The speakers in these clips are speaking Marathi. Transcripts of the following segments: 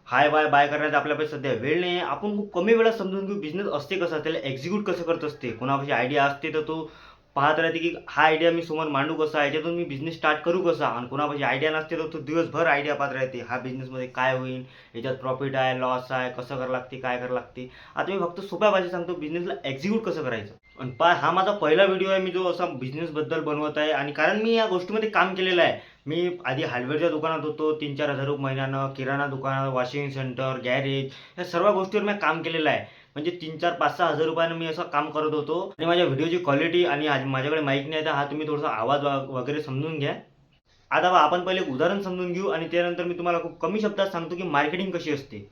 हाय बाय बाय करण्याचा आपल्याकडे सध्या वेळ नाही आहे. आपण खूप कमी वेळात समजून घेऊ बिझनेस असते कसा, त्याला एक्झिक्यूट कसं करत असते. कोणापाशी आयडिया असते तर तो पाहत राहते की हा आयडिया मी समोर मांडू कसा, याच्यातून मी बिझनेस स्टार्ट करू कसा. आणि कोणापाशी आयडिया नसते तर तो दिवसभर आयडिया पाहत राहते, हा बिझनेसमध्ये काय होईल, याच्यात प्रॉफिट आहे लॉस आहे, कसं करावं लागते काय करावं लागते. आता मी फक्त सोप्या भाषेत सांगतो बिझनेसला एक्झिक्यूट कसं करायचं. आणि हा माझा पहिला व्हिडिओ आहे मी जो असा बिझनेसबद्दल बनवत आहे. आणि कारण मी या गोष्टीमध्ये काम केलेलं आहे. मी आधी हार्डवेअरच्या दुकानात होतो, 3-4 हजार रुपये महिन्यानं, किराणा दुकानात, वॉशिंग सेंटर, गॅरेज, या सर्व गोष्टीवर मी काम केलेलं आहे. म्हणजे 3-4-5-6 हजार रुपयानं मी असं काम करत होतो. आणि माझ्या व्हिडिओची क्वालिटी आणि आज माझ्याकडे माईक नाही, तर हा तुम्ही थोडासा आवाज वगैरे समजून घ्या. आता आपण पहिले एक उदाहरण समजून घेऊ आणि त्यानंतर मी तुम्हाला खूप कमी शब्दात सांगतो की मार्केटिंग कशी असते.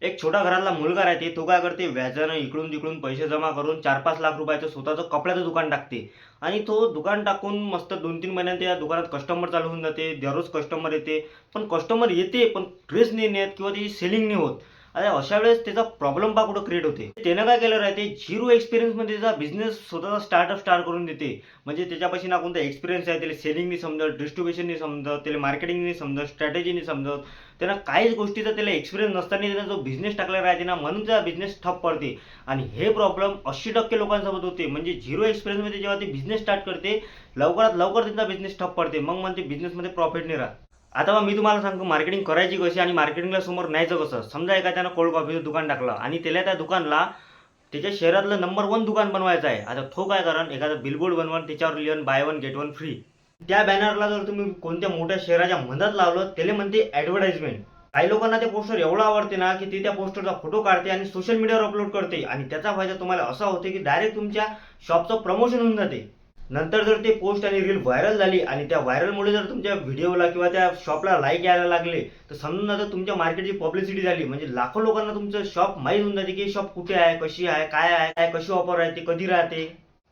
एक छोटा घरातला मुलगा राहते, तो काय करते, व्याजानं इकडून तिकडून पैसे जमा करून 4-5 लाख रुपयाचं स्वतःचं कपड्याचं दुकान टाकते. आणि तो दुकान टाकून मस्त 2-3 महिन्यात त्या दुकानात कस्टमर चालू होऊन जाते, दररोज कस्टमर येते. पण कस्टमर येते पण ड्रेस नाही नेत किंवा त्याची सेलिंग नाही होत. अरे अशा वेळेस त्याचा प्रॉब्लेम पहा कुठं क्रिएट होते. त्यानं काय केलं राहते, झिरो एक्सपिरियन्समध्ये त्याचा बिझनेस स्वतःचा स्टार्टअप स्टार्ट करून देते. म्हणजे त्याच्यापाशी ना कोणता एक्सपिरियन्स आहे, त्याला सेलिंग नाही समजत, डिस्ट्रीब्युशन नाही समजत, त्याला मार्केटिंग नाही समजत, स्ट्रॅटेजी नाही समजत. त्यांना काहीच गोष्टीचा त्याला एक्सपिरियन्स नसताना त्याचा जो बिझनेस टाकला राहते ना, म्हणून त्याचा बिझनेस ठप पडते. आणि हे प्रॉब्लेम 80% लोकांसोबत होते. म्हणजे झिरो एक्सपिरियन्समध्ये जेव्हा ते बिझनेस स्टार्ट करते, लवकरात लवकर त्यांचा बिझनेस ठप पडते. मग म्हणते बिझनेसमध्ये प्रॉफिट नाही राहत. आता मी तुम्हाला सांगतो मार्केटिंग करायची कशी आणि मार्केटिंगला समोर न्यायचं कसं. समजा एखाद्यानं कोल्ड कॉफीचं दुकान टाकलं आणि त्याला त्या दुकानला त्याच्या शहरातलं नंबर 1 दुकान बनवायचं आहे. आता तो काय करण, एखादा बिलबोर्ड बनवा, त्याच्यावर लिहून by one get one free. त्या बॅनरला जर तुम्ही कोणत्या मोठ्या शहराच्या मधात लावलं, त्याला म्हणते ॲडव्हर्टाइजमेंट. काही लोकांना ते पोस्टर एवढं आवडते ना की ते त्या पोस्टरचा फोटो काढते आणि सोशल मीडियावर अपलोड करते. आणि त्याचा फायदा तुम्हाला असा होते की डायरेक्ट तुमच्या शॉपचं प्रमोशन होऊन जाते. नंतर जर ते पोस्ट आणि रील व्हायरल झाली आणि त्या व्हायरलमुळे जर तुमच्या व्हिडिओला किंवा त्या शॉपला लाईक यायला लागले, तर समजून जातं तुमच्या मार्केटची पब्लिसिटी झाली. म्हणजे लाखो लोकांना तुमचं शॉप माहीत होऊन जाते की शॉप कुठे आहे, कशी आहे, काय आहे, काय कशी ऑफर आहे, ते कधी राहते.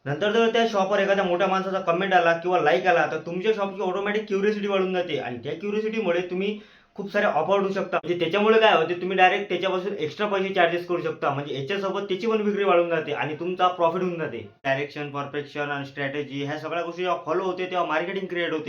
नंतर जर त्या शॉपवर एखाद्या मोठ्या माणसाचा कमेंट आला किंवा लाईक आला, तर तुमच्या शॉपची ऑटोमॅटिक क्युरियोसिटी वाढून जाते. आणि त्या क्युरियोसिटीमुळे तुम्ही खूप सारे ऑफर होऊ शकता. म्हणजे त्याच्यामुळे काय होते, तुम्ही डायरेक्ट त्याच्यापासून एक्स्ट्रा पैसे चार्जेस करू शकता. म्हणजे याच्यासोबत त्याची पण विक्री वाढून जाते आणि तुमचा प्रॉफिट होऊन जाते. डायरेक्शन, परफेक्शन आणि स्ट्रॅटेजी ह्या सगळ्या गोष्टी जेव्हा फॉलो होते तेव्हा मार्केटिंग क्रिएट होते.